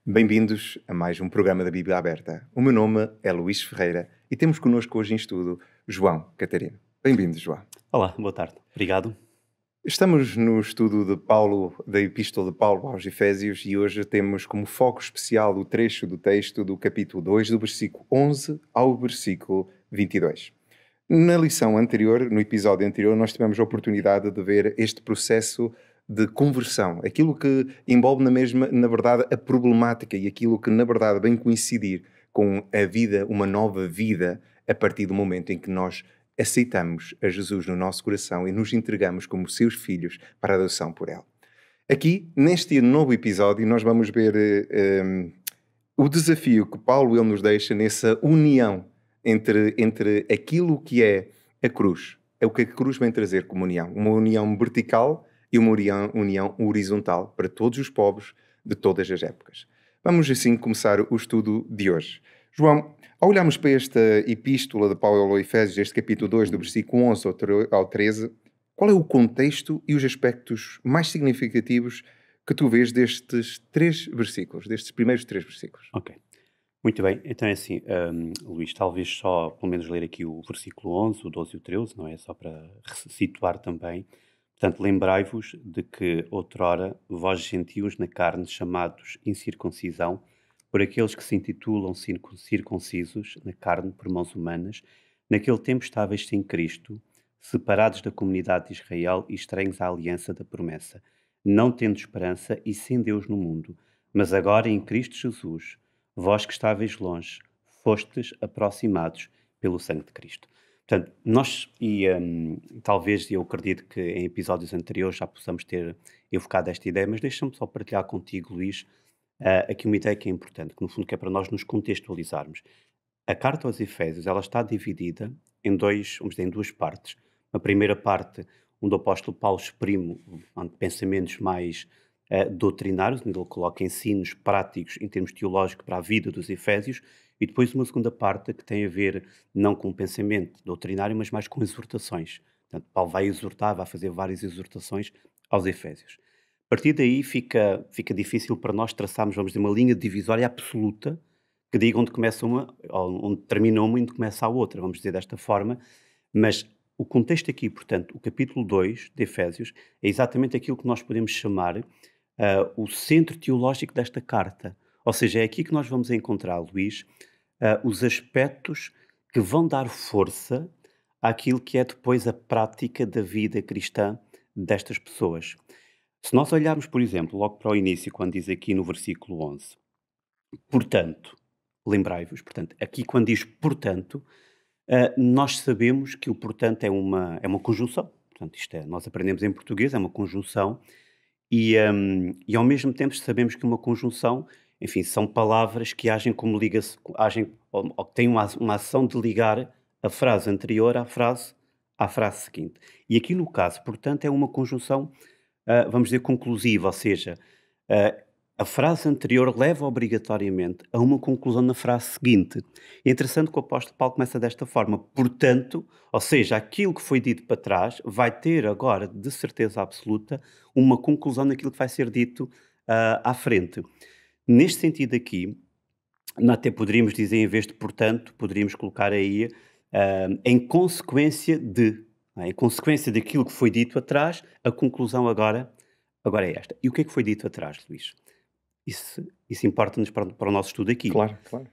Bem-vindos a mais um programa da Bíblia Aberta. O meu nome é Luís Ferreira e temos connosco hoje em estudo João Catarino. Bem-vindo, João. Olá, boa tarde. Obrigado. Estamos no estudo de Paulo, da Epístola de Paulo aos Efésios, e hoje temos como foco especial o trecho do texto do capítulo 2, do versículo 11 ao versículo 22. Na lição anterior, no episódio anterior, nós tivemos a oportunidade de ver este processo de conversão, aquilo que envolve na verdade, a problemática e aquilo que, na verdade, vem coincidir com a vida, uma nova vida, a partir do momento em que nós aceitamos a Jesus no nosso coração e nos entregamos como seus filhos para a adoção por Ele. Aqui, neste novo episódio, nós vamos ver o desafio que Paulo ele nos deixa nessa união entre aquilo que é a cruz. É o que a cruz vem trazer como união. Uma união vertical e uma união horizontal para todos os povos de todas as épocas. Vamos assim começar o estudo de hoje. João, ao olharmos para esta epístola de Paulo aos Efésios, este capítulo 2, do versículo 11 ao 13, qual é o contexto e os aspectos mais significativos que tu vês destes primeiros três versículos? Ok. Muito bem. Então é assim, Luís, talvez só, pelo menos, ler aqui o versículo 11, o 12 e o 13, não é? Só para situar também. Portanto, lembrai-vos de que, outrora, vós gentios na carne, chamados incircuncisão, por aqueles que se intitulam circuncisos na carne por mãos humanas, naquele tempo estáveis sem Cristo, separados da comunidade de Israel e estranhos à aliança da promessa, não tendo esperança e sem Deus no mundo. Mas agora, em Cristo Jesus, vós que estáveis longe, fostes aproximados pelo sangue de Cristo. Portanto, talvez eu acredito que em episódios anteriores já possamos ter evocado esta ideia, mas deixa-me só partilhar contigo, Luís, aqui uma ideia que é importante, que no fundo que é para nós nos contextualizarmos. A carta aos Efésios, ela está dividida em duas partes. A primeira parte, onde o apóstolo Paulo exprime pensamentos mais doutrinários, onde ele coloca ensinos práticos em termos teológicos para a vida dos Efésios, e depois uma segunda parte que tem a ver não com o pensamento doutrinário, mas mais com exortações. Portanto, Paulo vai exortar, vai fazer várias exortações aos Efésios. A partir daí fica difícil para nós traçarmos, vamos dizer, uma linha divisória absoluta que diga onde começa uma, ou onde termina uma e onde começa a outra, vamos dizer desta forma, mas o contexto aqui, portanto, o capítulo 2 de Efésios, é exatamente aquilo que nós podemos chamar o centro teológico desta carta. Ou seja, é aqui que nós vamos encontrar, Luís, os aspectos que vão dar força àquilo que é depois a prática da vida cristã destas pessoas. Se nós olharmos, por exemplo, logo para o início, quando diz aqui no versículo 11, portanto, lembrai-vos, portanto, aqui quando diz portanto, nós sabemos que o portanto é uma conjunção. Portanto, nós aprendemos em português, é uma conjunção, e ao mesmo tempo sabemos que uma conjunção, enfim, são palavras que agem como agem, ou que têm uma ação de ligar a frase anterior à frase seguinte. E aqui no caso, portanto, é uma conjunção, vamos dizer, conclusiva, ou seja, ah, a frase anterior leva obrigatoriamente a uma conclusão na frase seguinte. É interessante que o apóstolo Paulo começa desta forma. Portanto, ou seja, aquilo que foi dito para trás vai ter agora, de certeza absoluta, uma conclusão naquilo que vai ser dito à frente. Neste sentido aqui, até poderíamos dizer, em vez de portanto, poderíamos colocar aí em consequência de. Não é? Em consequência daquilo que foi dito atrás, a conclusão agora é esta. E o que é que foi dito atrás, Luís? Isso importa-nos para o nosso estudo aqui. Claro, claro.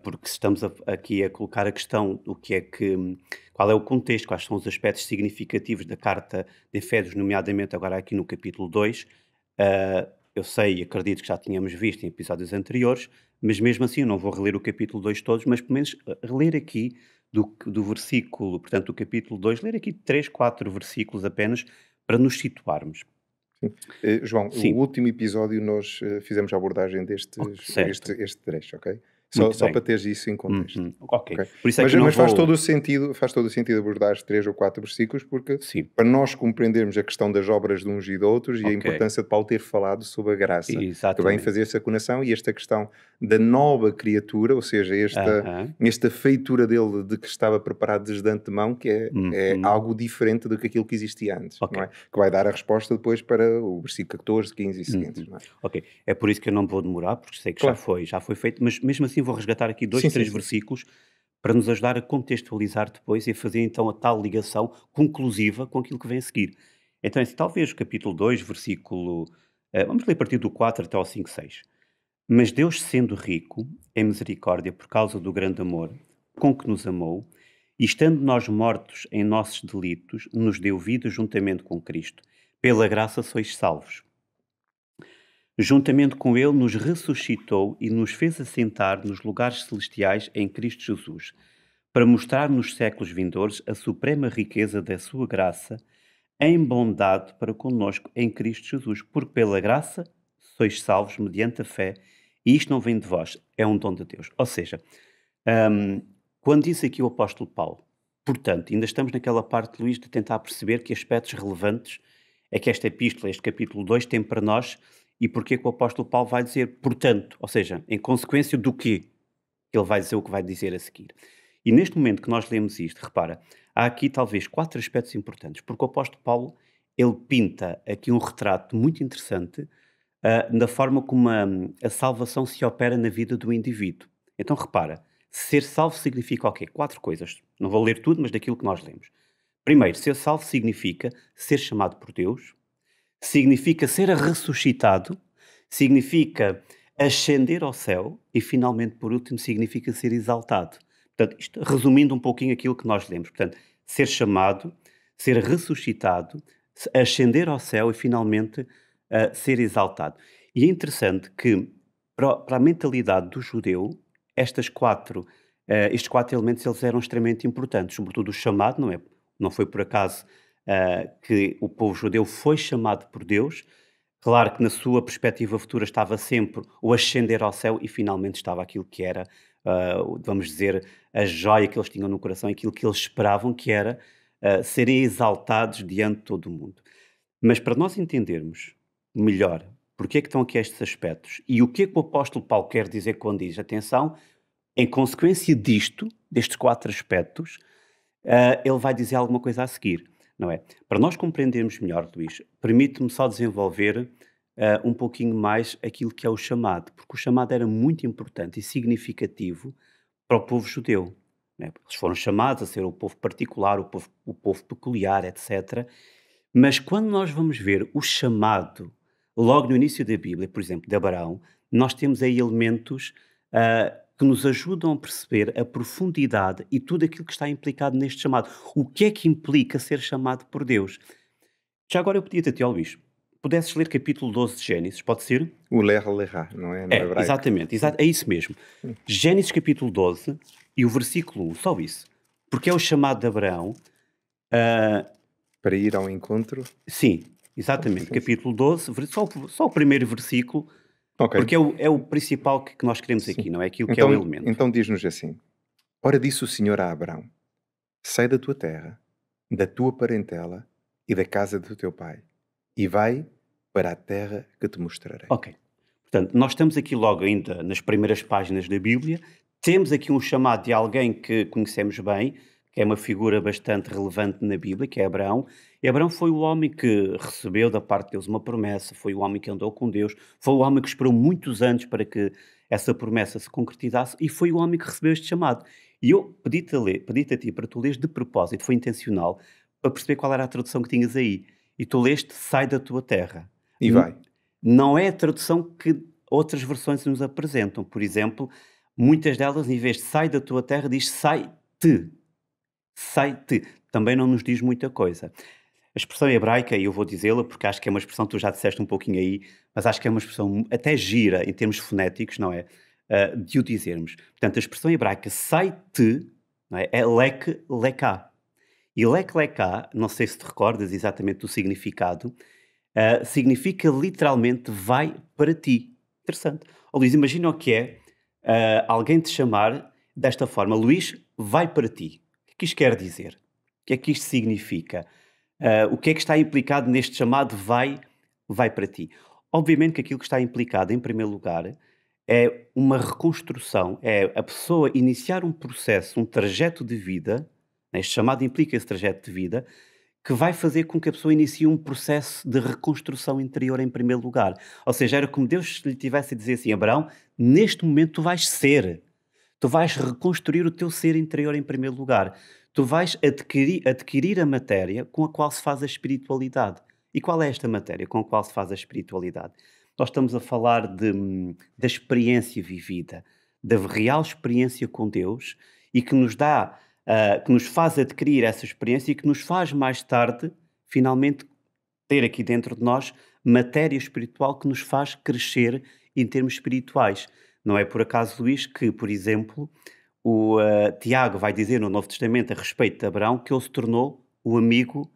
Porque estamos aqui a colocar a questão qual é o contexto, quais são os aspectos significativos da carta de Efésios, nomeadamente agora aqui no capítulo 2. Eu sei e acredito que já tínhamos visto em episódios anteriores, mas mesmo assim eu não vou reler o capítulo 2 todos, mas pelo menos reler aqui do versículo, portanto do capítulo 2, ler aqui 3, 4 versículos apenas para nos situarmos. Sim. João, o Sim, último episódio nós fizemos a abordagem certo. este trecho, ok? Só, Muito só bem. para teres isso em contexto. Ok. Ok? Por isso é Mas, que eu não mas vou... faz todo o sentido abordar os 3 ou 4 versículos, porque Sim, para nós compreendermos a questão das obras de uns e de outros e a ok. importância de Paulo ter falado sobre a graça, que vem Exatamente. fazer essa conação e esta questão da nova criatura, ou seja, Aham. esta feitura dele de que estava preparado desde de antemão, que é Uhum. algo diferente do que aquilo que existia antes, Ok. não é? Que vai dar a resposta depois para o versículo 14, 15 e seguintes, Uhum. não é? Ok. É por isso que eu não vou demorar, porque sei que Claro. já foi feito, mas mesmo assim vou resgatar aqui dois, Sim, sim, três sim, sim. versículos para nos ajudar a contextualizar depois e a fazer então a tal ligação conclusiva com aquilo que vem a seguir. Então, esse, talvez o capítulo 2 versículo. Vamos ler a partir do 4 até ao 5, 6. Mas Deus, sendo rico em misericórdia por causa do grande amor com que nos amou, e estando nós mortos em nossos delitos, nos deu vida juntamente com Cristo. Pela graça sois salvos. Juntamente com ele nos ressuscitou e nos fez assentar nos lugares celestiais em Cristo Jesus, para mostrar nos séculos vindouros a suprema riqueza da sua graça, em bondade para conosco em Cristo Jesus. Porque pela graça sois salvos mediante a fé, e isto não vem de vós, é um dom de Deus. Ou seja, hum, quando diz aqui o apóstolo Paulo, portanto, ainda estamos naquela parte, Luís, de tentar perceber que aspectos relevantes é que esta epístola, este capítulo 2 tem para nós e porque é que o apóstolo Paulo vai dizer portanto, ou seja, em consequência do quê? Ele vai dizer o que vai dizer a seguir. E neste momento que nós lemos isto, repara, há aqui talvez 4 aspectos importantes, porque o apóstolo Paulo, ele pinta aqui um retrato muito interessante da forma como a salvação se opera na vida do indivíduo. Então repara, ser salvo significa o quê? 4 coisas. Não vou ler tudo, mas daquilo que nós lemos. Primeiro, ser salvo significa ser chamado por Deus, significa ser ressuscitado, significa ascender ao céu e, finalmente, por último, significa ser exaltado. Portanto, isto resumindo um pouquinho aquilo que nós lemos. Portanto, ser chamado, ser ressuscitado, ascender ao céu e, finalmente, ser exaltado. E é interessante que, para a mentalidade do judeu, estes 4 elementos eles eram extremamente importantes, sobretudo o chamado, não é? Não foi por acaso que o povo judeu foi chamado por Deus. Claro que na sua perspectiva futura estava sempre o ascender ao céu e finalmente estava aquilo que era, vamos dizer, a joia que eles tinham no coração, aquilo que eles esperavam que era serem exaltados diante de todo o mundo. Mas para nós entendermos melhor porque é que estão aqui estes aspectos e o que é que o apóstolo Paulo quer dizer quando diz, atenção, em consequência disto, destes 4 aspectos, ele vai dizer alguma coisa a seguir, não é? Para nós compreendermos melhor, Luís, permite-me só desenvolver um pouquinho mais aquilo que é o chamado, porque o chamado era muito importante e significativo para o povo judeu. Não é? Eles foram chamados a ser o povo particular, o povo peculiar, etc. Mas quando nós vamos ver o chamado, logo no início da Bíblia, por exemplo, de Abraão, nós temos aí elementos que nos ajudam a perceber a profundidade e tudo aquilo que está implicado neste chamado. O que é que implica ser chamado por Deus? Já agora eu pedia-te a ti, ó Luís, pudesses ler capítulo 12 de Gênesis, pode ser? O ler, lerá, não é? No É, hebraico. exatamente, Sim. é isso mesmo. Gênesis capítulo 12 e o versículo 1, só isso. Porque é o chamado de Abraão. Para ir ao encontro. Sim, exatamente, Sim, sim. capítulo 12, só o primeiro versículo, Ok. porque é o principal que nós queremos Sim. aqui, não é aquilo que é o elemento. Então diz-nos assim: Ora disse o Senhor a Abraão: Sai da tua terra, da tua parentela e da casa do teu pai, e vai para a terra que te mostrarei. Ok. Portanto, nós estamos aqui logo ainda nas primeiras páginas da Bíblia, temos aqui um chamado de alguém que conhecemos bem, que é uma figura bastante relevante na Bíblia, que é Abraão. E Abraão foi o homem que recebeu da parte de Deus uma promessa, foi o homem que andou com Deus, foi o homem que esperou muitos anos para que essa promessa se concretizasse e foi o homem que recebeu este chamado. E eu pedi-te a ti para tu leres de propósito, foi intencional, para perceber qual era a tradução que tinhas aí. E tu leste, sai da tua terra. E vai. Não é a tradução que outras versões nos apresentam. Por exemplo, muitas delas, em vez de sai da tua terra, diz sai-te. Sai-te. Também não nos diz muita coisa. A expressão hebraica, e eu vou dizê-la porque acho que é uma expressão que tu já disseste um pouquinho aí, mas acho que é uma expressão até gira em termos fonéticos, não é? De o dizermos. Portanto, a expressão hebraica sai-te, não é lek, leká. E lek, leká, não sei se te recordas exatamente do significado, significa literalmente vai para ti. Interessante. Ó Luís, imagina o que é alguém te chamar desta forma, Luís, vai para ti. O que isto quer dizer? O que é que isto significa? O que é que está implicado neste chamado vai para ti? Obviamente que aquilo que está implicado, em primeiro lugar, é uma reconstrução, é a pessoa iniciar um processo, um trajeto de vida, né, este chamado implica esse trajeto de vida, que vai fazer com que a pessoa inicie um processo de reconstrução interior em primeiro lugar. Ou seja, era como Deus lhe tivesse a dizer assim, Abraão, neste momento tu vais ser, tu vais reconstruir o teu ser interior em primeiro lugar. Tu vais adquirir a matéria com a qual se faz a espiritualidade. E qual é esta matéria com a qual se faz a espiritualidade? Nós estamos a falar da experiência vivida, da real experiência com Deus e que nos dá, que nos faz adquirir essa experiência e que nos faz mais tarde, finalmente, ter aqui dentro de nós matéria espiritual que nos faz crescer em termos espirituais. Não é por acaso, Luís, que, por exemplo, o Tiago vai dizer no Novo Testamento a respeito de Abraão que ele se tornou o amigo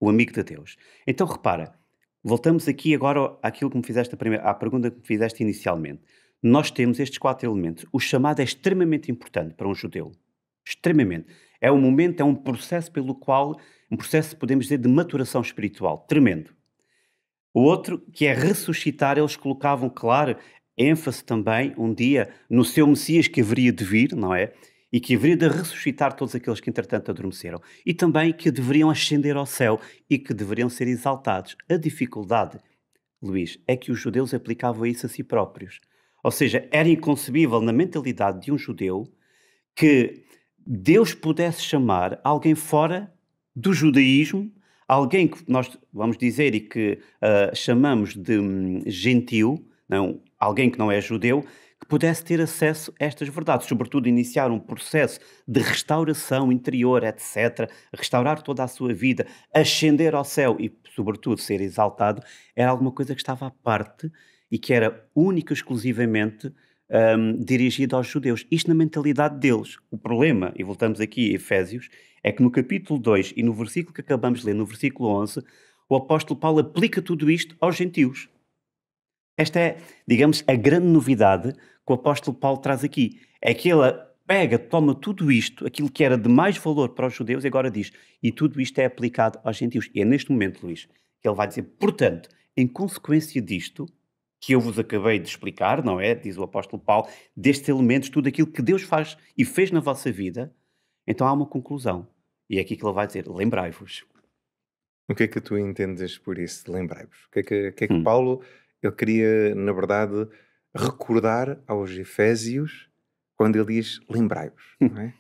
de Deus. Então repara, voltamos aqui agora àquilo que me fizeste à pergunta que me fizeste inicialmente. Nós temos estes 4 elementos. O chamado é extremamente importante para um judeu. Extremamente. É um momento, é um processo pelo qual, um processo, podemos dizer, de maturação espiritual. Tremendo. O outro, que é ressuscitar, eles colocavam, claro, ênfase também, um dia, no seu Messias que haveria de vir, não é? E que haveria de ressuscitar todos aqueles que, entretanto, adormeceram. E também que deveriam ascender ao céu e que deveriam ser exaltados. A dificuldade, Luís, é que os judeus aplicavam isso a si próprios. Ou seja, era inconcebível na mentalidade de um judeu que Deus pudesse chamar alguém fora do judaísmo, alguém que nós vamos dizer e que chamamos de gentil, não, alguém que não é judeu, que pudesse ter acesso a estas verdades, sobretudo iniciar um processo de restauração interior, etc., restaurar toda a sua vida, ascender ao céu e, sobretudo, ser exaltado, era alguma coisa que estava à parte e que era única e exclusivamente dirigida aos judeus. Isto na mentalidade deles. O problema, e voltamos aqui a Efésios, é que no capítulo 2 e no versículo que acabamos de ler, no versículo 11, o apóstolo Paulo aplica tudo isto aos gentios. Esta é, digamos, a grande novidade que o apóstolo Paulo traz aqui. É que ele pega, toma tudo isto, aquilo que era de mais valor para os judeus, e agora diz, e tudo isto é aplicado aos gentios. E é neste momento, Luís, que ele vai dizer, portanto, em consequência disto, que eu vos acabei de explicar, não é? Diz o apóstolo Paulo, destes elementos, tudo aquilo que Deus faz e fez na vossa vida, então há uma conclusão. E é aqui que ele vai dizer, lembrai-vos. O que é que tu entendes por isso? Lembrai-vos. O que é que Paulo, ele queria, na verdade, recordar aos Efésios quando ele diz lembrai-vos, não é?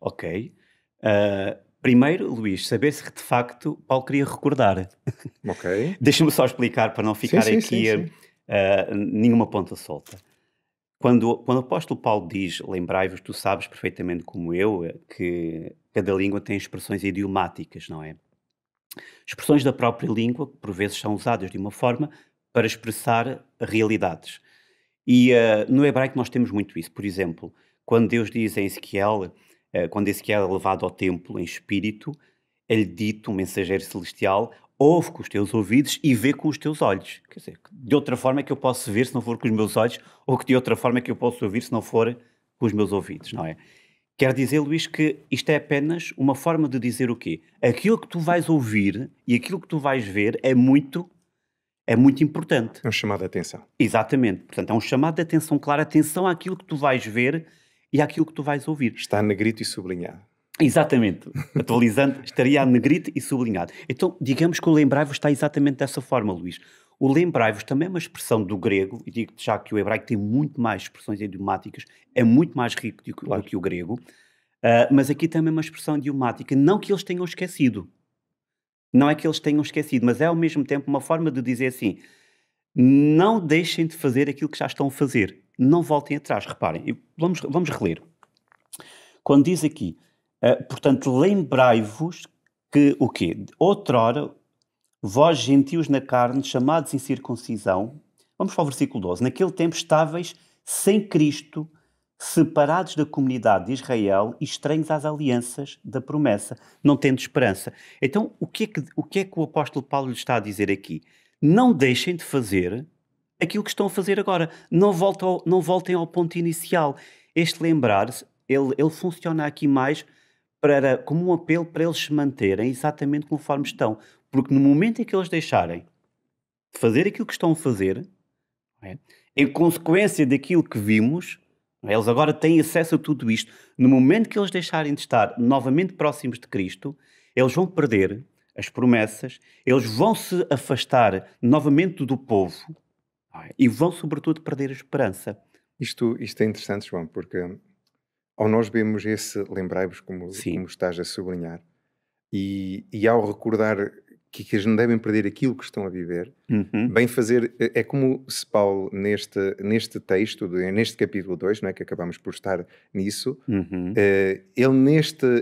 Ok. Primeiro, Luís, saber se de facto Paulo queria recordar. Ok. Deixa-me só explicar para não ficar aqui nenhuma ponta solta. Quando o apóstolo Paulo diz lembrai-vos, tu sabes perfeitamente como eu que cada língua tem expressões idiomáticas, não é? Expressões da própria língua que por vezes são usadas de uma forma para expressar realidades. E no hebraico nós temos muito isso. Por exemplo, quando Deus diz em Ezequiel, quando Ezequiel é levado ao templo em espírito, é-lhe dito, um mensageiro celestial, ouve com os teus ouvidos e vê com os teus olhos. Quer dizer, de outra forma é que eu posso ver se não for com os meus olhos, ou que de outra forma é que eu posso ouvir se não for com os meus ouvidos, não é? Quer dizer, Luís, que isto é apenas uma forma de dizer o quê? Aquilo que tu vais ouvir e aquilo que tu vais ver é muito importante. É um chamado de atenção. Exatamente. Portanto, é um chamado de atenção, claro, atenção àquilo que tu vais ver e àquilo que tu vais ouvir. Está negrito e sublinhado. Exatamente. Atualizando, estaria a negrito e sublinhado. Então, digamos que o lembrai-vos está exatamente dessa forma, Luís. O lembrai-vos também é uma expressão do grego, e digo-te já que o hebraico tem muito mais expressões idiomáticas, é muito mais rico do que o grego, mas aqui também é uma expressão idiomática, não que eles tenham esquecido. Não é que eles tenham esquecido, mas é ao mesmo tempo uma forma de dizer assim, não deixem de fazer aquilo que já estão a fazer. Não voltem atrás. Reparem, vamos reler. Quando diz aqui, portanto, lembrai-vos que o quê? Outrora, vós gentios na carne, chamados em circuncisão, vamos para o versículo 12, naquele tempo estáveis sem Cristo, separados da comunidade de Israel e estranhos às alianças da promessa, não tendo esperança. Então, o que é que o apóstolo Paulo lhe está a dizer aqui? Não deixem de fazer aquilo que estão a fazer agora. Não voltem ao ponto inicial. Este lembrar-se, ele funciona aqui mais como um apelo para eles se manterem exatamente conforme estão. Porque no momento em que eles deixarem de fazer aquilo que estão a fazer, não é? Em consequência daquilo que vimos, não é? Eles agora têm acesso a tudo isto. No momento que eles deixarem de estar novamente próximos de Cristo, eles vão perder as promessas, eles vão se afastar novamente do povo, não é? E vão, sobretudo, perder a esperança. Isto é interessante, João, porque ao nós vemos esse lembrai-vos, como Sim. estás a sublinhar, e ao recordar que eles não devem perder aquilo que estão a viver, Uhum. bem fazer, é como se Paulo, neste texto, neste capítulo 2, não é, que acabamos por estar nisso, Uhum. ele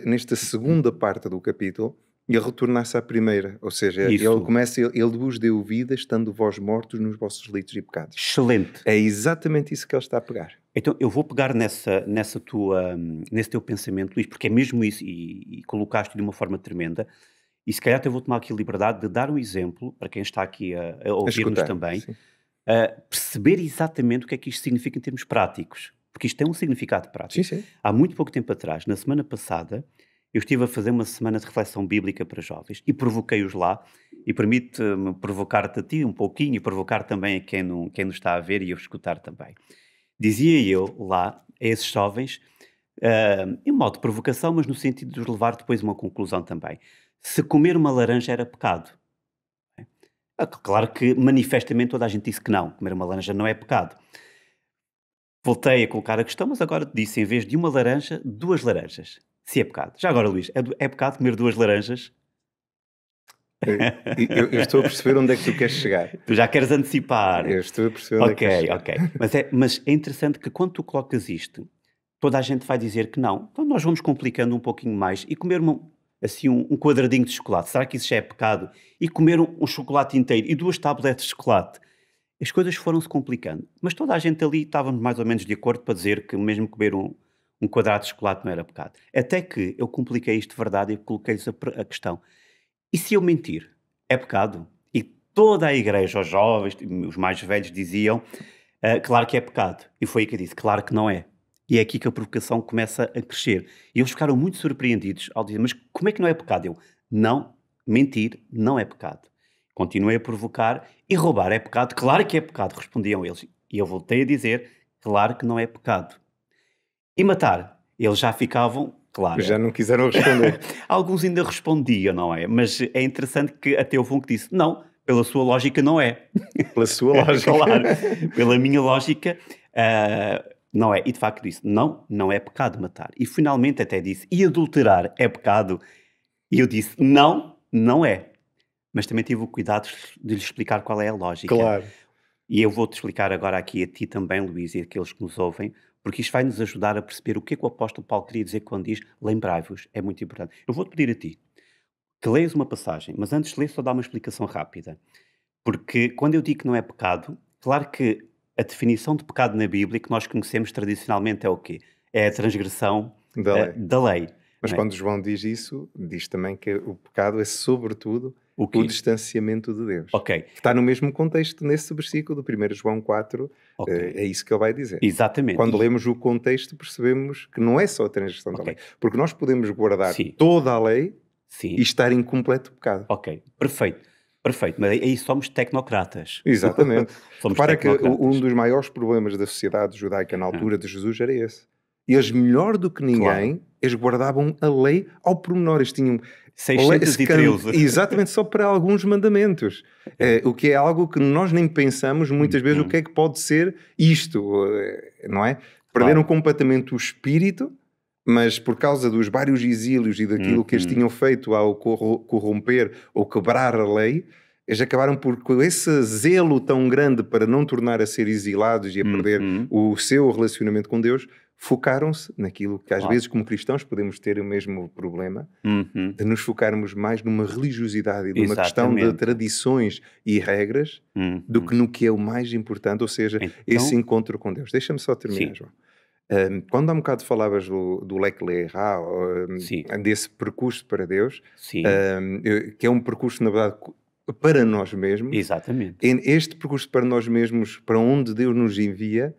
nesta segunda parte do capítulo, ele retornasse à primeira, ou seja, ele Isso. começa, ele vos deu vida estando vós mortos nos vossos delitos e pecados. Excelente. É exatamente isso que ele está a pegar. Então, eu vou pegar nesse teu pensamento, Luís, porque é mesmo isso, e colocaste de uma forma tremenda, e se calhar até vou tomar aqui a liberdade de dar um exemplo, para quem está aqui a A ouvir-nos escutar, também, sim. perceber exatamente o que é que isto significa em termos práticos, porque isto tem um significado Sim, prático. sim. Há muito pouco tempo atrás, na semana passada, eu estive a fazer uma semana de reflexão bíblica para jovens e provoquei-os lá, e permite-me provocar-te a ti um pouquinho e provocar também a quem nos está a ver e a escutar também. Dizia eu lá a esses jovens, em modo de provocação, mas no sentido de os levar depois a uma conclusão também. Se comer uma laranja era pecado. Claro que manifestamente toda a gente disse que não, comer uma laranja não é pecado. Voltei a colocar a questão, mas agora disse, em vez de uma laranja, 2 laranjas. Se é pecado. Já agora, Luís, é pecado comer 2 laranjas? Eu estou a perceber onde é que tu queres chegar. Tu já queres antecipar. Eu estou a perceber onde é que queres chegar. Ok. Mas é interessante que quando tu colocas isto, toda a gente vai dizer que não. Então nós vamos complicando um pouquinho mais e comer um quadradinho de chocolate. Será que isso já é pecado? E comer um chocolate inteiro e 2 tabletes de chocolate. As coisas foram-se complicando. Mas toda a gente ali estávamos mais ou menos de acordo para dizer que mesmo comer um quadrado de chocolate não era pecado. Até que eu compliquei isto de verdade e coloquei-lhes a questão. E se eu mentir? É pecado? E toda a igreja, os jovens, os mais velhos diziam, claro que é pecado. E foi aí que eu disse, claro que não é. E é aqui que a provocação começa a crescer. E eles ficaram muito surpreendidos ao dizer, mas como é que não é pecado? Eu, não, mentir não é pecado. Continuei a provocar e roubar é pecado. Claro que é pecado, respondiam eles. E eu voltei a dizer, claro que não é pecado. E matar? Eles já ficavam, claro. Já não quiseram responder. Alguns ainda respondiam, não é? Mas é interessante que até houve um que disse, não, pela sua lógica não é. Pela sua lógica. Claro, pela minha lógica, não é. E de facto disse, não é pecado matar. E finalmente até disse, e adulterar é pecado? E eu disse, não é. Mas também tive o cuidado de lhe explicar qual é a lógica. Claro. E eu vou-te explicar agora aqui a ti também, Luís, e aqueles que nos ouvem, porque isto vai nos ajudar a perceber o que é que o apóstolo Paulo queria dizer quando diz lembrai-vos, é muito importante. Eu vou-te pedir a ti que leias uma passagem, mas antes de ler só dá uma explicação rápida. Porque quando eu digo que não é pecado, claro que a definição de pecado na Bíblia que nós conhecemos tradicionalmente é o quê? É a transgressão Da lei. da lei. Mas não é? quando João diz isso, diz também que o pecado é sobretudo O o quê? distanciamento de Deus. Ok, Que está no mesmo contexto nesse versículo do 1 João 4, ok. é isso que ele vai dizer. Exatamente. Quando lemos o contexto percebemos que não é só a transgressão da Ok. lei. Porque nós podemos guardar Sim. toda a lei Sim. e estar em completo pecado. Ok, perfeito. Mas aí somos tecnocratas. Exatamente. Somos Repara que tecnocratas. um dos maiores problemas da sociedade judaica na altura de Jesus era esse. Eles, melhor do que ninguém, eles guardavam a lei ao pormenor. Eles tinham 613. exatamente, só para alguns mandamentos. O que é algo que nós nem pensamos muitas vezes o que é que pode ser isto, não é? Perderam completamente o espírito, mas por causa dos vários exílios e daquilo que eles tinham feito ao corromper ou quebrar a lei, eles acabaram por, com esse zelo tão grande para não tornar a ser exilados e a perder o seu relacionamento com Deus, focaram-se naquilo que às vezes como cristãos podemos ter o mesmo problema, de nos focarmos mais numa religiosidade e numa questão de tradições e regras do que no que é o mais importante, ou seja, esse encontro com Deus. Deixa-me só terminar, João. Quando há um bocado falavas do Lech Lecha, desse percurso para Deus, que é um percurso, na verdade, para nós mesmos. Exatamente. Este percurso para nós mesmos, para onde Deus nos envia,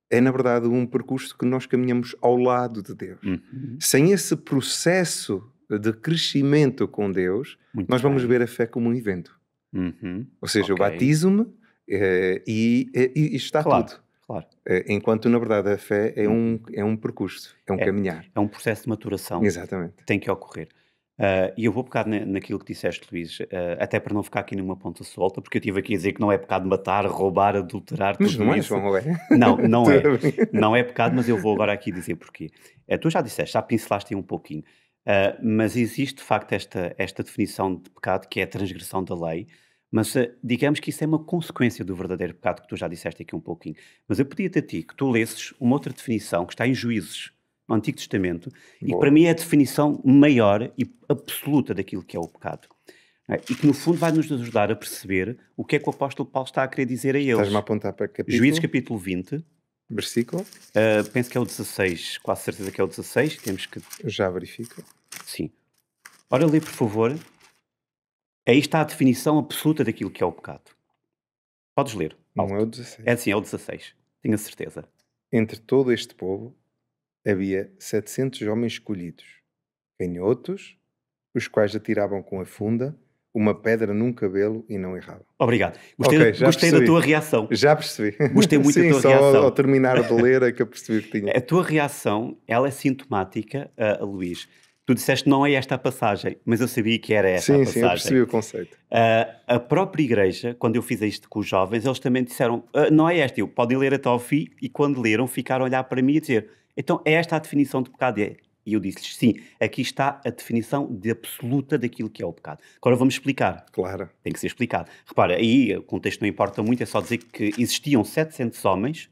é na verdade um percurso que nós caminhamos ao lado de Deus. Uhum. Sem esse processo de crescimento com Deus, Muito nós vamos bem. ver a fé como um evento. Uhum. Ou seja, eu Ok. batizo-me e está Claro, tudo. claro. Enquanto, na verdade, a fé é um percurso, é um É, caminhar. é um processo de maturação Exatamente. que tem que ocorrer. E eu vou pegar naquilo que disseste, Luís, até para não ficar aqui numa ponta solta, porque eu estive aqui a dizer que não é pecado matar, roubar, adulterar, Mas tudo não é, isso. João, ou é? Não, não Estou é. a brincar. Não é pecado, mas eu vou agora aqui dizer porquê. Tu já disseste, já pincelaste aí um pouquinho, mas existe de facto esta definição de pecado que é a transgressão da lei, mas digamos que isso é uma consequência do verdadeiro pecado que tu já disseste aqui um pouquinho. Mas eu pedia-te a ti que tu lesses uma outra definição que está em Juízes, no Antigo Testamento, e que para Boa. mim é a definição maior e absoluta daquilo que é o pecado. Não é? E que no fundo vai nos ajudar a perceber o que é que o apóstolo Paulo está a querer dizer a eles. Estás-me a apontar para Juízes capítulo, capítulo 20, versículo, penso que é o 16, quase certeza que é o 16, temos que... já verifico. Sim. Ora, lê por favor. Aí está a definição absoluta daquilo que é o pecado. Podes ler, Não é o alto. 16. É assim, é o 16, tenho a certeza. Entre todo este povo havia 700 homens escolhidos, canhotos, os quais atiravam com a funda uma pedra num cabelo e não erravam. Obrigado. Gostei, Ok, já gostei da percebi. tua reação. Já percebi. Gostei muito da Sim, tua só reação. ao terminar de ler é que eu percebi o que tinha. A tua reação, ela é sintomática, Luís. Tu disseste não é esta a passagem, mas eu sabia que era esta a Sim, sim, eu percebi passagem. o conceito. A própria igreja, quando eu fiz isto com os jovens, eles também disseram, não é esta, podem ler até ao fim, e quando leram ficaram a olhar para mim e dizer, então é esta a definição de pecado? E eu disse-lhes, sim, aqui está a definição de absoluta daquilo que é o pecado. Agora vamos explicar. Claro. Tem que ser explicado. Repara, aí o contexto não importa muito, é só dizer que existiam 700 homens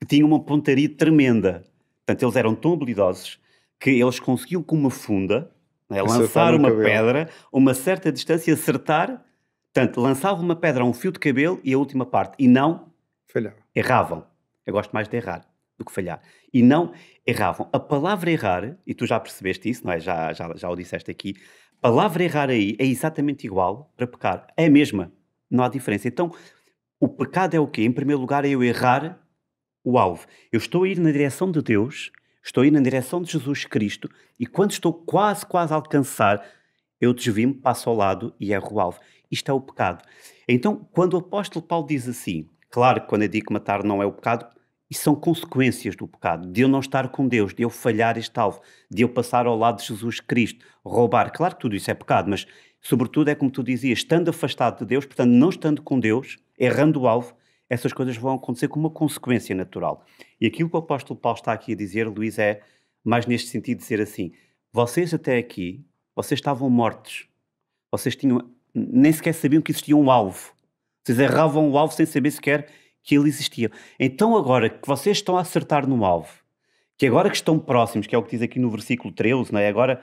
que tinham uma pontaria tremenda. Portanto, eles eram tão habilidosos que eles conseguiam com uma funda, né, Acertar lançar no uma cabelo. pedra a uma certa distância e acertar. Portanto, lançavam uma pedra a um fio de cabelo e a última parte. E não Falhava. erravam. Eu gosto mais de errar do que falhar. E não erravam. A palavra errar, e tu já percebeste isso, não é? Já o disseste aqui. A palavra errar aí é exatamente igual para pecar. É a mesma. Não há diferença. Então, o pecado é o quê? Em primeiro lugar, é eu errar o alvo. Eu estou a ir na direção de Deus, estou a ir na direção de Jesus Cristo, e quando estou quase a alcançar, eu desvio-me, passo ao lado e erro o alvo. Isto é o pecado. Então, quando o apóstolo Paulo diz assim, claro que quando eu digo que matar não é o pecado, isso são consequências do pecado, de eu não estar com Deus, de eu falhar este alvo, de eu passar ao lado de Jesus Cristo, roubar. Claro que tudo isso é pecado, mas sobretudo é como tu dizias, estando afastado de Deus, portanto não estando com Deus, errando o alvo, essas coisas vão acontecer como uma consequência natural. E aquilo que o apóstolo Paulo está aqui a dizer, Luís, é mais neste sentido de dizer assim, vocês até aqui, vocês estavam mortos, vocês nem sequer sabiam que existia um alvo. Vocês erravam o alvo sem saber sequer que ele existia. Então agora que vocês estão a acertar no alvo, que agora que estão próximos, que é o que diz aqui no versículo 13, não é? Agora,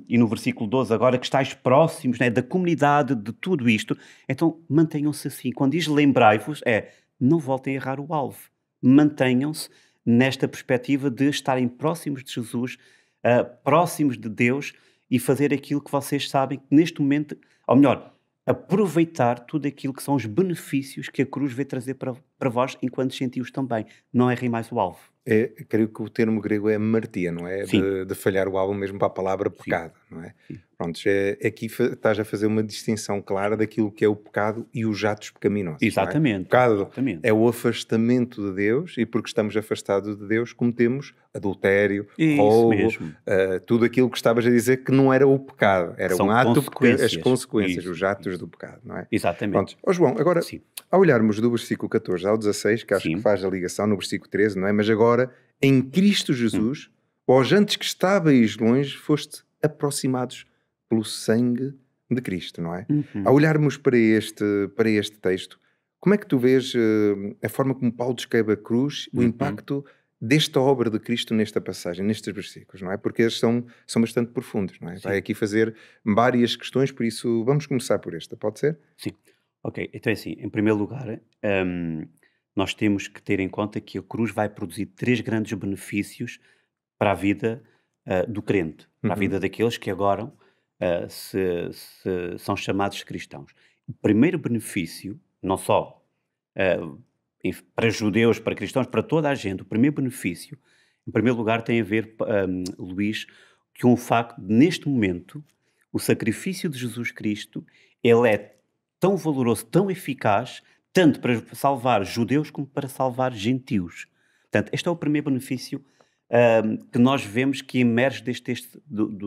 e no versículo 12, agora que estáis próximos, não é? Da comunidade, de tudo isto, então mantenham-se assim. Quando diz lembrai-vos, não voltem a errar o alvo. Mantenham-se nesta perspectiva de estarem próximos de Jesus, próximos de Deus e fazer aquilo que vocês sabem que neste momento, ou melhor, aproveitar tudo aquilo que são os benefícios que a cruz veio trazer para vós enquanto gentios também. Não errem mais o alvo. Creio que o termo grego é martia, não é? Sim. De falhar o alvo mesmo para a palavra pecado, não é? Sim. Pronto, aqui estás a fazer uma distinção clara daquilo que é o pecado e os atos pecaminosos. não é? Exatamente. O pecado Exatamente. é o afastamento de Deus e porque estamos afastados de Deus cometemos adultério, Isso roubo, mesmo. tudo aquilo que estavas a dizer que não era o pecado, era São um ato, as consequências. consequências, Isso, os atos isso. do pecado, não é? Exatamente. Pronto. Ó João, agora, Sim. ao olharmos do versículo 14 ao 16, que acho Sim. que faz a ligação no versículo 13, não é? Mas agora, em Cristo Jesus, vós antes que estáveis longe, foste aproximados pelo sangue de Cristo, não é? Ao olharmos para este texto, como é que tu vês a forma como Paulo descreve a cruz, o impacto desta obra de Cristo nesta passagem, nestes versículos, não é? Porque eles são bastante profundos, não é? Sim. Vai aqui fazer várias questões, por isso vamos começar por esta, pode ser? Sim. Ok, então é assim, em primeiro lugar, nós temos que ter em conta que a cruz vai produzir 3 grandes benefícios para a vida do crente, para a vida daqueles que agora se são chamados cristãos. O primeiro benefício, não só para judeus, para cristãos, para toda a gente, o primeiro benefício, em primeiro lugar, tem a ver, Luís, com o facto de, neste momento, o sacrifício de Jesus Cristo, ele é tão valoroso, tão eficaz, tanto para salvar judeus como para salvar gentios. Portanto, este é o primeiro benefício que nós vemos que emerge deste texto,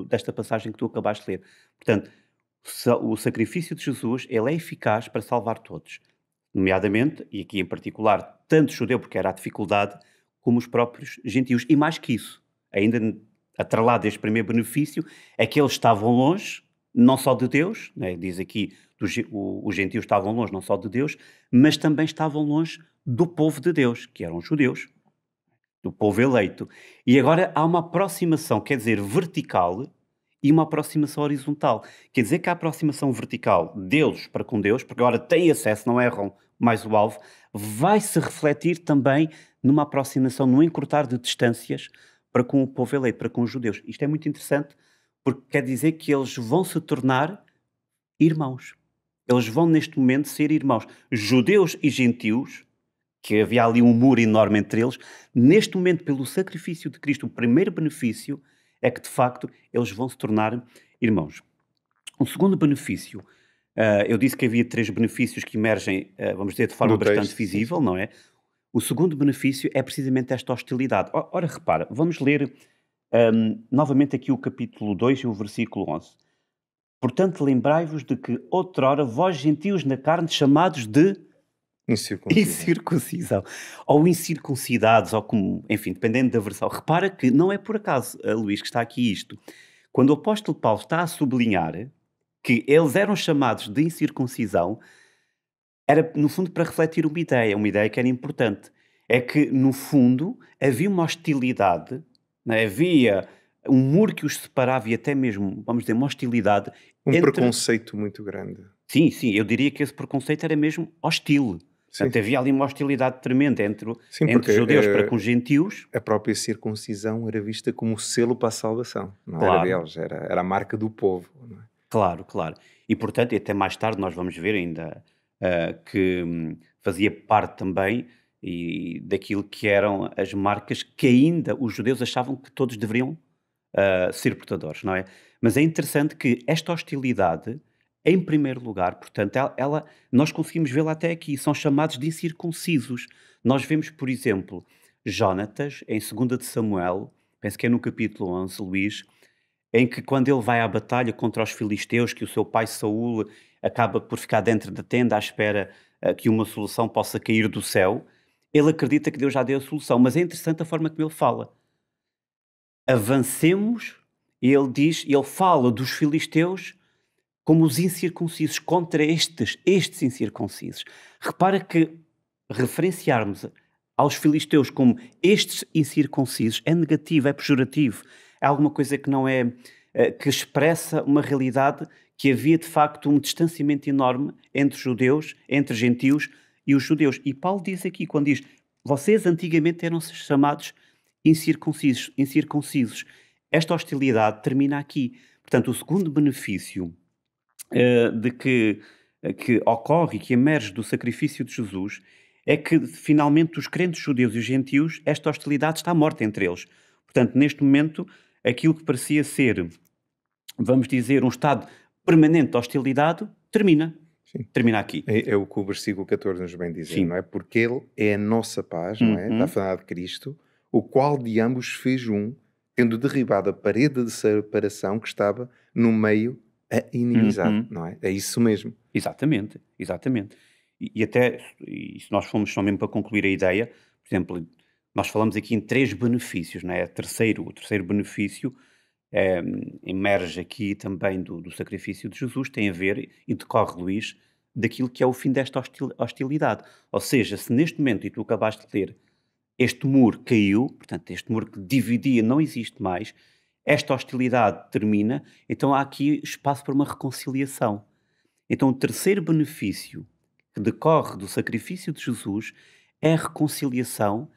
desta passagem que tu acabaste de ler. Portanto, o sacrifício de Jesus, ele é eficaz para salvar todos, nomeadamente, e aqui em particular, tanto judeu, porque era a dificuldade, como os próprios gentios. E mais que isso, ainda atrelado deste primeiro benefício, é que eles estavam longe, não só de Deus, né? Diz aqui, os gentios estavam longe não só de Deus, mas também estavam longe do povo de Deus, que eram os judeus, do povo eleito. E agora há uma aproximação, quer dizer, vertical, e uma aproximação horizontal. Quer dizer que a aproximação vertical deles para com Deus, porque agora têm acesso, não erram mais o alvo, vai se refletir também numa aproximação, num encurtar de distâncias para com o povo eleito, para com os judeus. Isto é muito interessante, porque quer dizer que eles vão se tornar irmãos. Eles vão neste momento ser irmãos. Judeus e gentios, que havia ali um muro enorme entre eles, neste momento, pelo sacrifício de Cristo, o primeiro benefício é que, de facto, eles vão se tornar irmãos. Um segundo benefício, eu disse que havia 3 benefícios que emergem, vamos dizer, de forma bastante visível, não é? O segundo benefício é precisamente esta hostilidade. Ora, repara, vamos ler novamente aqui o capítulo 2 e o versículo 11. Portanto, lembrai-vos de que outrora vós gentios na carne chamados de incircuncisão, ou incircuncidados, ou como, enfim, dependendo da versão. Repara que não é por acaso, Luís, que está aqui isto. Quando o apóstolo Paulo está a sublinhar que eles eram chamados de incircuncisão, era, no fundo, para refletir uma ideia que era importante. É que, no fundo, havia uma hostilidade, né? Havia um muro que os separava e até mesmo, vamos dizer, uma hostilidade. Preconceito muito grande. Sim, eu diria que esse preconceito era mesmo hostil. Portanto, havia ali uma hostilidade tremenda entre judeus para com gentios. A própria circuncisão era vista como selo para a salvação. Não Claro. era deles, era a marca do povo. Não é? Claro. E, portanto, e até mais tarde nós vamos ver ainda que fazia parte também daquilo que eram as marcas que ainda os judeus achavam que todos deveriam ser portadores, não é? Mas é interessante que esta hostilidade, em primeiro lugar, portanto, nós conseguimos vê-la até aqui, são chamados de incircuncisos. Nós vemos, por exemplo, Jónatas, em 2 de Samuel, penso que é no capítulo 11, Luís, em que quando ele vai à batalha contra os filisteus, que o seu pai Saúl acaba por ficar dentro da tenda à espera que uma solução possa cair do céu, ele acredita que Deus já deu a solução, mas é interessante a forma como ele fala. Avancemos, e ele fala dos filisteus como os incircuncisos, contra estes incircuncisos. Repara que referenciarmos aos filisteus como estes incircuncisos é negativo, é pejorativo, é alguma coisa que não é, que expressa uma realidade que havia de facto um distanciamento enorme entre judeus, entre gentios e os judeus. E Paulo diz aqui, quando diz, vocês antigamente eram chamados incircuncisos. Esta hostilidade termina aqui. Portanto, o segundo benefício que ocorre e que emerge do sacrifício de Jesus é que finalmente os crentes judeus e os gentios, esta hostilidade está morta entre eles. Portanto, neste momento, aquilo que parecia ser, vamos dizer, um estado permanente de hostilidade, termina. Sim. Termina aqui. É o que o versículo 14 nos vem dizer, não é? Porque Ele é a nossa paz, não é? Está a falar de Cristo, o qual de ambos fez um, tendo derribado a parede de separação que estava no meio a inimizade, não é? É isso mesmo. Exatamente. E se nós formos só mesmo para concluir a ideia, por exemplo, nós falamos aqui em 3 benefícios, não é? O terceiro benefício emerge aqui também do sacrifício de Jesus, tem a ver, e decorre, Luís, daquilo que é o fim desta hostilidade. Ou seja, se neste momento, e tu acabaste de ler, este muro caiu, portanto, este muro que dividia não existe mais, esta hostilidade termina, então há aqui espaço para uma reconciliação. Então, o terceiro benefício que decorre do sacrifício de Jesus é a reconciliação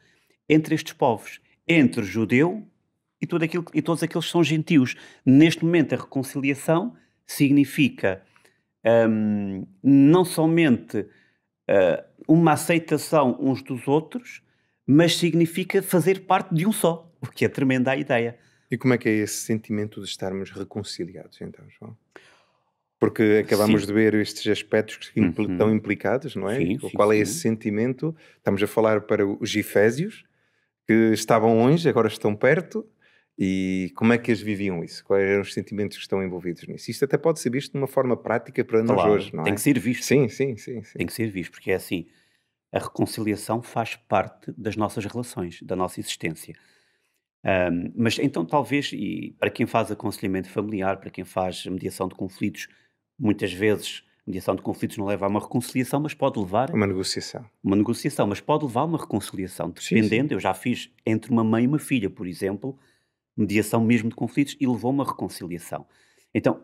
entre estes povos, entre o judeu e todos aqueles que são gentios. Neste momento, a reconciliação significa não somente uma aceitação uns dos outros, mas significa fazer parte de um só, o que é tremenda a ideia. E como é que é esse sentimento de estarmos reconciliados, então, João? Porque acabamos Sim. de ver estes aspectos que estão implicados, não é? Sim, O sim, qual é esse sim. sentimento? Estamos a falar para os Efésios, que estavam longe, agora estão perto, e como é que eles viviam isso? Quais eram os sentimentos que estão envolvidos nisso? Isto até pode ser visto de uma forma prática para nós hoje, Claro, não tem que é? ser visto. Sim, sim, sim, sim. Tem que ser visto, porque é assim, a reconciliação faz parte das nossas relações, da nossa existência. Mas então talvez, e para quem faz aconselhamento familiar, para quem faz mediação de conflitos, muitas vezes mediação de conflitos não leva a uma reconciliação, mas pode levar Uma negociação. uma negociação, mas pode levar a uma reconciliação, Sim, sim. dependendo, eu já fiz entre uma mãe e uma filha, por exemplo, mediação mesmo de conflitos e levou a uma reconciliação. Então,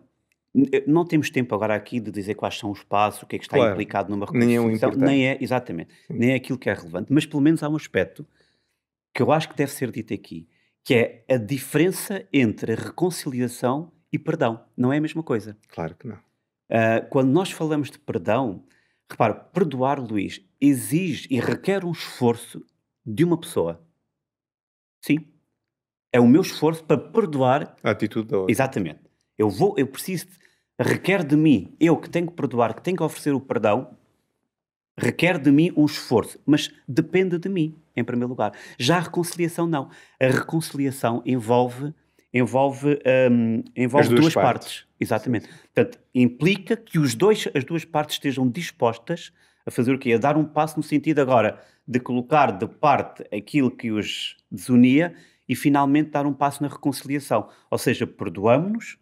não temos tempo agora aqui de dizer quais são os passos, o que é que está Claro, implicado numa nem é o reconciliação, nem importante. é, exatamente, Sim. nem é aquilo que é relevante, mas pelo menos há um aspecto que eu acho que deve ser dito aqui, que é a diferença entre a reconciliação e perdão. Não é a mesma coisa. Claro que não. Quando nós falamos de perdão, repara, perdoar, Luís, exige e requer um esforço de uma pessoa. Sim, é o meu esforço para perdoar. A atitude da outra. Exatamente. Eu preciso, requer de mim, eu que tenho que perdoar, que tenho que oferecer o perdão, requer de mim um esforço, mas depende de mim, em primeiro lugar. Já a reconciliação não. A reconciliação As envolve duas duas partes. partes. Sim, Exatamente. sim. Portanto, implica que as duas partes estejam dispostas a fazer o quê? A dar um passo no sentido agora de colocar de parte aquilo que os desunia e finalmente dar um passo na reconciliação. Ou seja, perdoamos-nos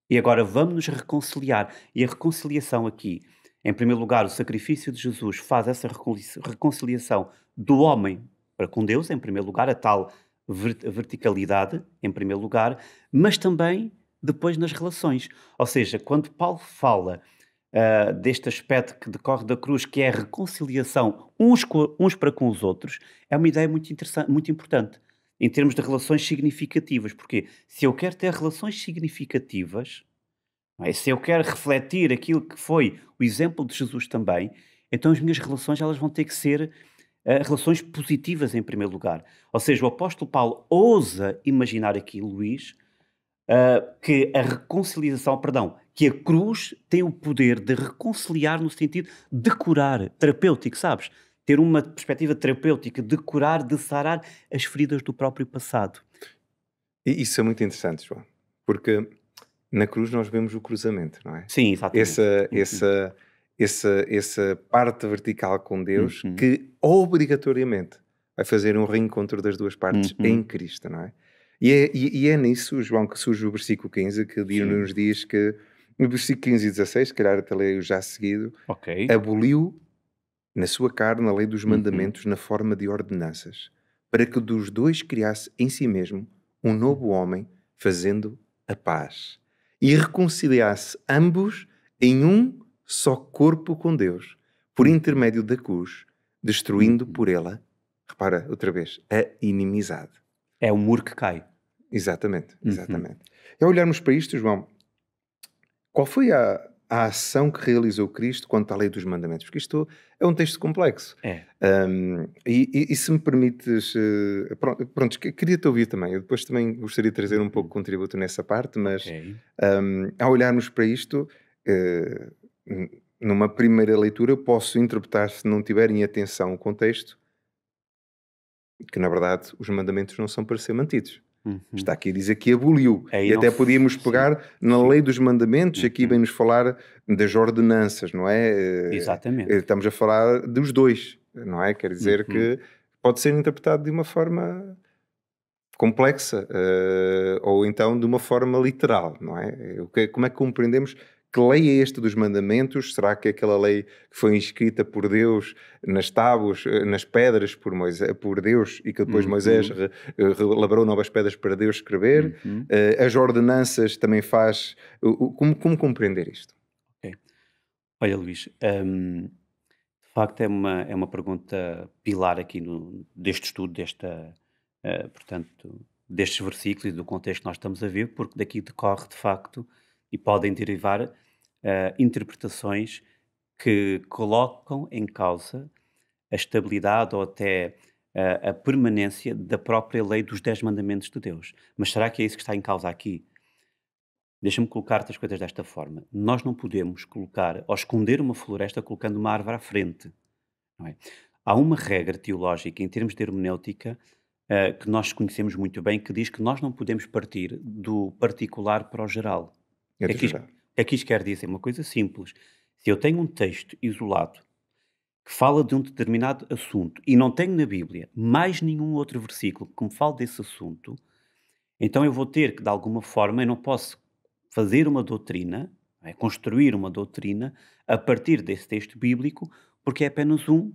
e agora vamos nos reconciliar. E a reconciliação aqui, em primeiro lugar, o sacrifício de Jesus faz essa reconciliação do homem para com Deus, em primeiro lugar, a tal verticalidade, em primeiro lugar, mas também depois nas relações. Ou seja, quando Paulo fala deste aspecto que decorre da cruz, que é a reconciliação uns para com os outros, é uma ideia muito interessante, muito importante, em termos de relações significativas, porque se eu quero ter relações significativas, não é? Se eu quero refletir aquilo que foi o exemplo de Jesus também, então as minhas relações elas vão ter que ser relações positivas em primeiro lugar. Ou seja, o apóstolo Paulo ousa imaginar aqui, Luís, que a reconciliação, perdão, que a cruz tem o poder de reconciliar no sentido de curar, terapêutico, sabes? Ter uma perspectiva terapêutica, de curar, de sarar as feridas do próprio passado. E isso é muito interessante, João, porque na cruz nós vemos o cruzamento, não é? Sim, exatamente. Essa, Uhum, essa, essa parte vertical com Deus uhum, que obrigatoriamente vai fazer um reencontro das duas partes em uhum. Cristo, não é? E é nisso, João, que surge o versículo 15, que Sim, nos diz que, no versículo 15 e 16, se calhar até leio já seguido, ok. aboliu na sua carne a lei dos Uhum. mandamentos na forma de ordenanças, para que dos dois criasse em si mesmo um novo homem, fazendo a paz, e reconciliasse ambos em um só corpo com Deus, por Uhum, intermédio da cruz, destruindo uhum. por ela, repara outra vez, a inimizade. É o muro que cai. Exatamente, Uhum. exatamente. E ao olharmos para isto, João, qual foi a ação que realizou Cristo quanto à lei dos mandamentos? Porque isto é um texto complexo. É, E se me permites, pronto, queria-te ouvir também. Eu depois também gostaria de trazer um pouco uhum. de contributo nessa parte, Ok. mas ao olharmos para isto, eh, numa primeira leitura, eu posso interpretar, se não tiverem atenção o contexto, que na verdade os mandamentos não são para ser mantidos. Uhum. Está aqui a dizer que aboliu. Aí E não até f podíamos sim, pegar na sim. lei dos mandamentos, aqui Uhum. vem-nos falar das ordenanças, não é? Exatamente. Estamos a falar dos dois, não é? Quer dizer Uhum. que pode ser interpretado de uma forma complexa, ou então de uma forma literal, não é? Como é que compreendemos que lei é esta dos mandamentos? Será que é aquela lei que foi escrita por Deus nas tábuas, nas pedras por, Moisés, por Deus e que depois Moisés Uhum. labrou novas pedras para Deus escrever? Uhum. As ordenanças também faz... como compreender isto? Ok. Olha, Luís, de facto é uma pergunta pilar aqui deste estudo, portanto, destes versículos e do contexto que nós estamos a ver, porque daqui decorre, de facto, e podem derivar interpretações que colocam em causa a estabilidade ou até a permanência da própria lei dos 10 mandamentos de Deus. Mas será que é isso que está em causa aqui? Deixa-me colocar-te as coisas desta forma. Nós não podemos colocar ou esconder uma floresta colocando uma árvore à frente. Não é? Há uma regra teológica, em termos de hermenêutica, que nós conhecemos muito bem, que diz que nós não podemos partir do particular para o geral. É O que do é que geral. isto quer dizer? Uma coisa simples. Se eu tenho um texto isolado que fala de um determinado assunto e não tenho na Bíblia mais nenhum outro versículo que me fale desse assunto, então eu vou ter que, de alguma forma, eu não posso fazer uma doutrina, não é? Construir uma doutrina a partir desse texto bíblico, porque é apenas um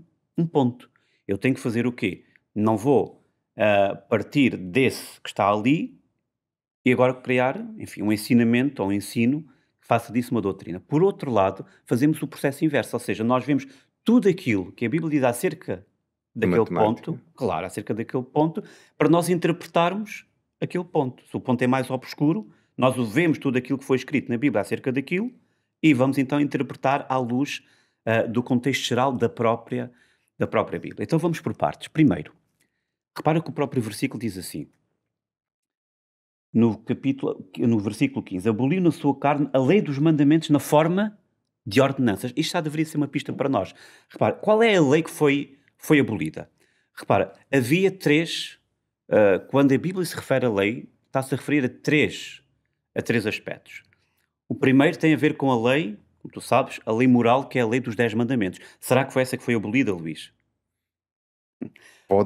ponto. Eu tenho que fazer o quê? Não vou partir desse que está ali e agora criar, enfim, um ensinamento ou um ensino que faça disso uma doutrina. Por outro lado, fazemos o processo inverso, ou seja, nós vemos tudo aquilo que a Bíblia diz acerca De daquele matemática. ponto, claro, acerca daquele ponto, para nós interpretarmos aquele ponto. Se o ponto é mais obscuro, nós vemos tudo aquilo que foi escrito na Bíblia acerca daquilo e vamos então interpretar à luz do contexto geral da própria Bíblia. Então vamos por partes. Primeiro, repara que o próprio versículo diz assim, no versículo 15, aboliu na sua carne a lei dos mandamentos na forma de ordenanças. Isto já deveria ser uma pista para nós. Repara, qual é a lei que foi abolida? Repara, havia três, quando a Bíblia se refere à lei, está-se a referir a três aspectos. O primeiro tem a ver com a lei, como tu sabes, a lei moral, que é a lei dos 10 mandamentos. Será que foi essa que foi abolida, Luís?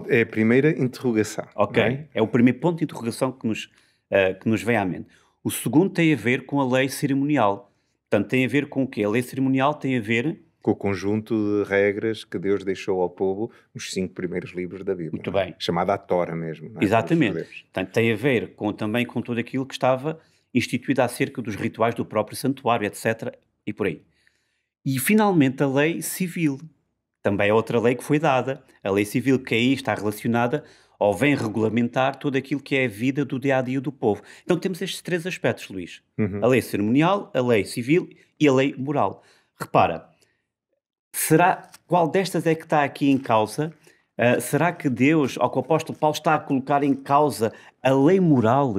É a primeira interrogação. Ok, Não é? é o primeiro ponto de interrogação que nos vem à mente. O segundo tem a ver com a lei cerimonial. Portanto, tem a ver com o quê? A lei cerimonial tem a ver... Com o conjunto de regras que Deus deixou ao povo nos 5 primeiros livros da Bíblia. Muito não é? bem. Chamada a Tora mesmo. Não é? Exatamente. Portanto, tem a ver também com tudo aquilo que estava instituído acerca dos rituais do próprio santuário, etc. E por aí. E, finalmente, a lei civil. Também é outra lei que foi dada. A lei civil, que aí está relacionada ou vem regulamentar tudo aquilo que é a vida do dia-a-dia do povo. Então temos estes três aspectos, Luís. Uhum. A lei cerimonial, a lei civil e a lei moral. Repara, qual destas é que está aqui em causa? Será que Deus, ou que o apóstolo Paulo está a colocar em causa a lei moral,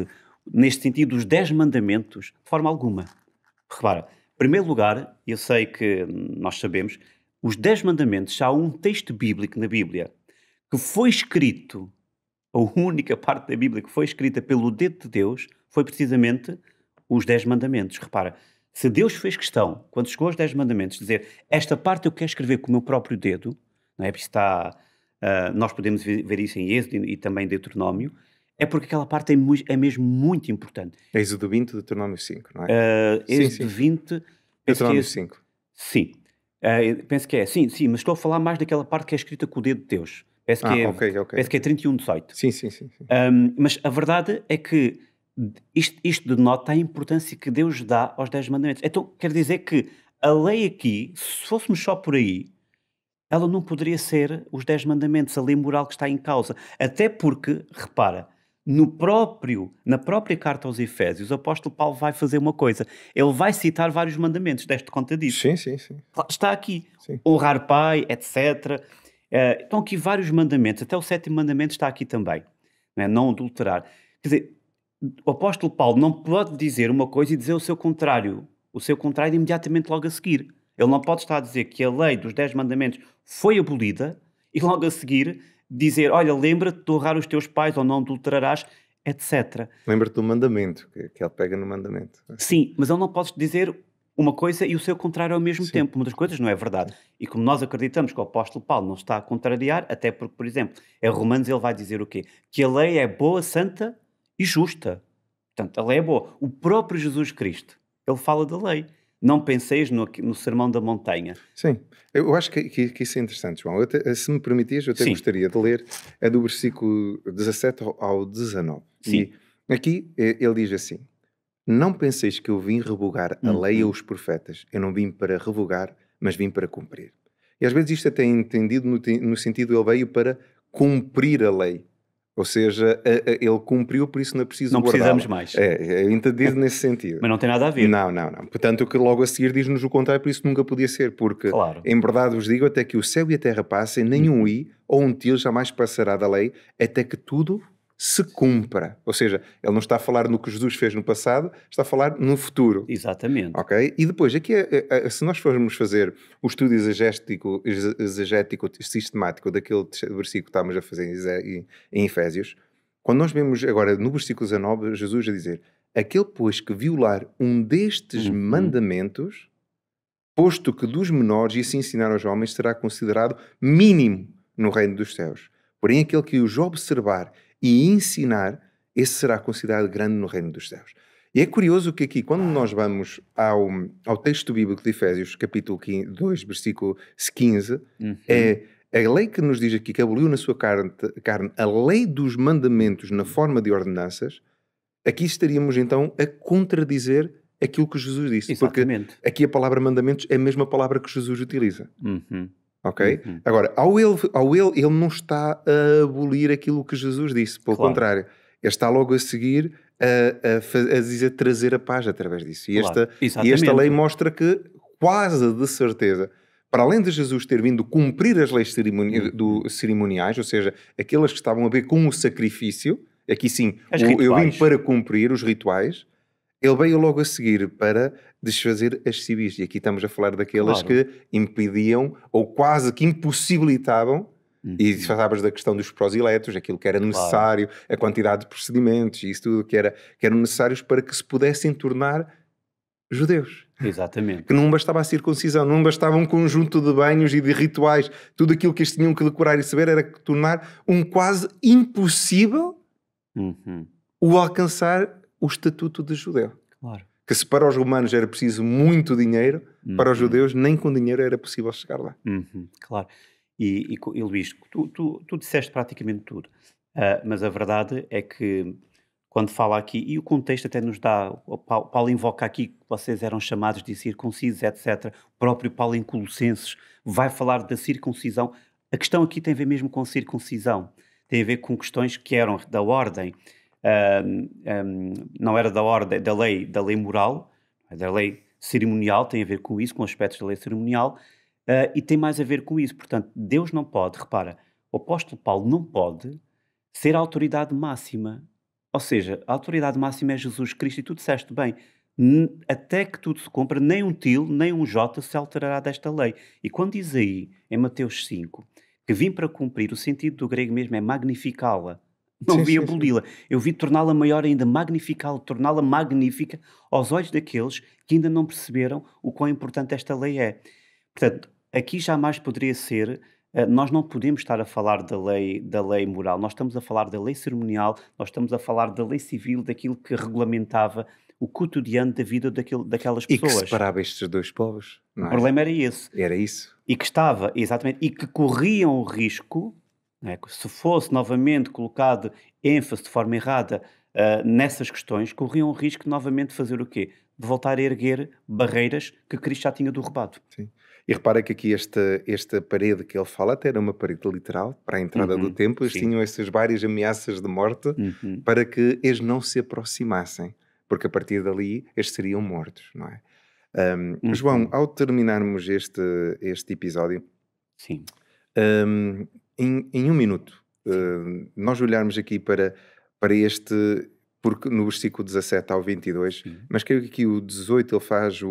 neste sentido, os 10 mandamentos? De forma alguma. Repara, em primeiro lugar, eu sei que nós sabemos, os 10 mandamentos, já há um texto bíblico na Bíblia que foi escrito, a única parte da Bíblia que foi escrita pelo dedo de Deus, foi precisamente os 10 mandamentos. Repara, se Deus fez questão, quando chegou aos 10 mandamentos, dizer esta parte eu quero escrever com o meu próprio dedo, não é? Porque está, nós podemos ver isso em Êxodo e também em Deuteronômio, é porque aquela parte é mesmo muito importante. Êxodo 20, Deuteronômio 5, não é? Êxodo 20... Deuteronômio 5. Sim. Penso que é. Sim, mas estou a falar mais daquela parte que é escrita com o dedo de Deus. Penso que é 31:18. Sim. Mas a verdade é que isto denota a importância que Deus dá aos 10 mandamentos. Então, quer dizer que a lei aqui, se fôssemos só por aí, ela não poderia ser os 10 mandamentos, a lei moral que está em causa. Até porque, repara, na própria carta aos Efésios, o apóstolo Paulo vai fazer uma coisa. Ele vai citar vários mandamentos, deste conta disso. Sim. Está aqui. Sim. Honrar pai, etc. Estão aqui vários mandamentos. Até o 7º mandamento está aqui também. Não adulterar. Quer dizer, o apóstolo Paulo não pode dizer uma coisa e dizer o seu contrário. O seu contrário imediatamente logo a seguir. Ele não pode estar a dizer que a lei dos 10 mandamentos foi abolida e logo a seguir dizer, olha, lembra-te de honrar os teus pais ou não adulterarás, etc. Lembra-te do mandamento, que ele pega no mandamento. Sim, mas ele não pode dizer uma coisa e o seu contrário ao mesmo tempo. Uma das coisas não é verdade. E como nós acreditamos que o apóstolo Paulo não está a contrariar, até porque, por exemplo, em Romanos ele vai dizer o quê? Que a lei é boa, santa e justa. Portanto, a lei é boa. O próprio Jesus Cristo, ele fala da lei. Não penseis no Sermão da Montanha. Sim, eu acho que isso é interessante, João. Se me permitires, eu até gostaria de ler a do versículo 17 ao 19. Sim. E aqui ele diz assim: não penseis que eu vim revogar a lei ou os profetas. Eu não vim para revogar, mas vim para cumprir. E às vezes isto até é entendido no sentido, ele veio para cumprir a lei. Ou seja, ele cumpriu, por isso não é preciso Não guardá-lo. precisamos mais. É entendido nesse sentido. Mas não tem nada a ver. Não. Portanto, o que logo a seguir diz-nos o contrário, por isso nunca podia ser, porque Claro. em verdade vos digo, até que o céu e a terra passem, nem um i ou um til jamais passará da lei, até que tudo se cumpra. Ou seja, ele não está a falar no que Jesus fez no passado, está a falar no futuro. Exatamente. Ok? E depois, aqui, se nós formos fazer o estudo exegético sistemático daquele versículo que estávamos a fazer em Efésios, quando nós vemos agora no versículo 19, Jesus a dizer: aquele, pois, que violar um destes mandamentos, posto que dos menores e se ensinar aos homens, será considerado mínimo no reino dos céus. Porém, aquele que os observar e ensinar, esse será considerado grande no reino dos céus. E é curioso que aqui, quando nós vamos ao texto bíblico de Efésios, capítulo 2, versículo 15, é a lei que nos diz aqui que aboliu na sua carne a lei dos mandamentos na forma de ordenanças. Aqui estaríamos então a contradizer aquilo que Jesus disse. Exatamente. Porque aqui a palavra mandamentos é a mesma palavra que Jesus utiliza. Ok? Agora, ele não está a abolir aquilo que Jesus disse. Pelo contrário, ele está logo a seguir a dizer trazer a paz através disso. E esta lei mostra que, quase de certeza, para além de Jesus ter vindo cumprir as leis cerimoniais, ou seja, aquelas que estavam a ver com o sacrifício, aqui sim, eu vim para cumprir os rituais, ele veio logo a seguir para desfazer as civis. E aqui estamos a falar daquelas que impediam ou quase que impossibilitavam, e falávamos da questão dos prosiletos, aquilo que era necessário, a quantidade de procedimentos e isso tudo que eram necessários para que se pudessem tornar judeus. Exatamente. Que não bastava a circuncisão, não bastava um conjunto de banhos e de rituais. Tudo aquilo que eles tinham que decorar e saber era tornar um quase impossível o alcançar o estatuto de judeu. Claro. Que se para os romanos era preciso muito dinheiro, para os judeus nem com dinheiro era possível chegar lá. Claro. E Luís, tu disseste praticamente tudo. Mas a verdade é que quando fala aqui, e o contexto até nos dá, o Paulo invoca aqui que vocês eram chamados de circuncisos, etc. O próprio Paulo em Colossenses vai falar da circuncisão. A questão aqui tem a ver mesmo com circuncisão. Tem a ver com questões que eram da ordem. Não era da ordem da lei moral, da lei cerimonial, tem a ver com isso, com aspectos da lei cerimonial, e tem mais a ver com isso. Portanto, Deus não pode, repara, o apóstolo Paulo não pode ser a autoridade máxima. Ou seja, a autoridade máxima é Jesus Cristo, e tu disseste bem, até que tudo se cumpra, nem um til, nem um jota se alterará desta lei. E quando diz aí, em Mateus 5, que vim para cumprir, o sentido do grego mesmo é magnificá-la. Não vi aboli-la. Eu vi torná-la maior ainda, magnificá-la, torná-la magnífica aos olhos daqueles que ainda não perceberam o quão importante esta lei é. Portanto, aqui jamais poderia ser, nós não podemos estar a falar da lei moral, nós estamos a falar da lei cerimonial, nós estamos a falar da lei civil, daquilo que regulamentava o cotidiano da vida daquelas pessoas. E que separava estes dois povos. Não é? O problema era esse. Era isso. E que estava, exatamente, e que corriam o risco, se fosse novamente colocado ênfase de forma errada nessas questões, corriam o risco de novamente fazer o quê? De voltar a erguer barreiras que Cristo já tinha derrubado. Sim. E repara que aqui esta parede que ele fala até era uma parede literal para a entrada do templo. Eles tinham essas várias ameaças de morte para que eles não se aproximassem, porque a partir dali eles seriam mortos, não é? João, ao terminarmos este episódio, sim. Em um minuto, nós olharmos aqui para este, porque no versículo 17 ao 22, mas creio que aqui o 18 ele faz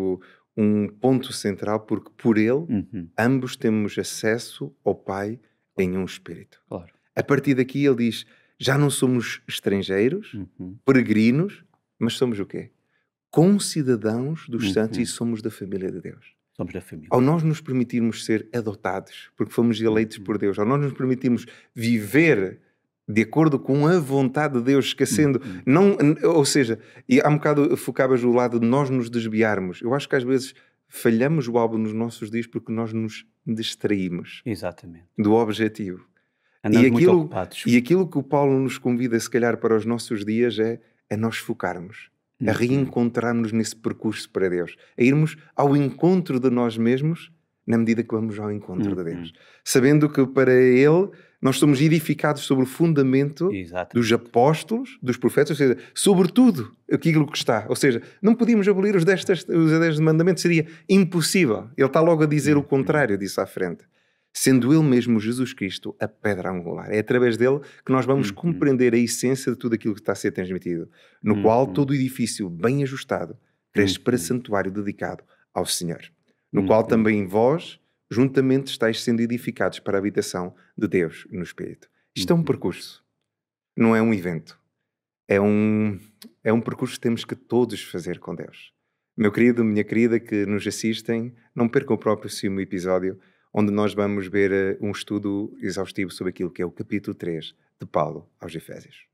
um ponto central, porque por ele ambos temos acesso ao Pai em um espírito. Claro. A partir daqui ele diz, já não somos estrangeiros, peregrinos, mas somos o quê? Concidadãos dos santos e somos da família de Deus. Somos da família. Ao nós nos permitirmos ser adotados, porque fomos eleitos por Deus, ao nós nos permitirmos viver de acordo com a vontade de Deus, esquecendo, ou seja, e há um bocado focavas o lado de nós nos desviarmos. Eu acho que às vezes falhamos o alvo nos nossos dias porque nós nos distraímos. Exatamente. Do objetivo. Andamos muito ocupados. E aquilo que o Paulo nos convida, se calhar, para os nossos dias é nós focarmos, a reencontrarmos nesse percurso para Deus, a irmos ao encontro de nós mesmos na medida que vamos ao encontro de Deus. Sabendo que para Ele Nós somos edificados sobre o fundamento Exatamente. dos apóstolos, dos profetas, ou seja, sobretudo aquilo que está. Ou seja, não podíamos abolir os 10 mandamentos, seria impossível. Ele está logo a dizer o contrário disso à frente. Sendo ele mesmo, Jesus Cristo, a pedra angular. É através dele que nós vamos compreender a essência de tudo aquilo que está a ser transmitido, no qual todo o edifício bem ajustado cresce para santuário dedicado ao Senhor, no qual também vós, juntamente, estáis sendo edificados para a habitação de Deus no Espírito. Isto é um percurso, não é um evento. É um percurso que temos que todos fazer com Deus. Meu querido, minha querida, que nos assistem, não percam o próximo episódio, onde nós vamos ver um estudo exaustivo sobre aquilo que é o capítulo 3 de Paulo aos Efésios.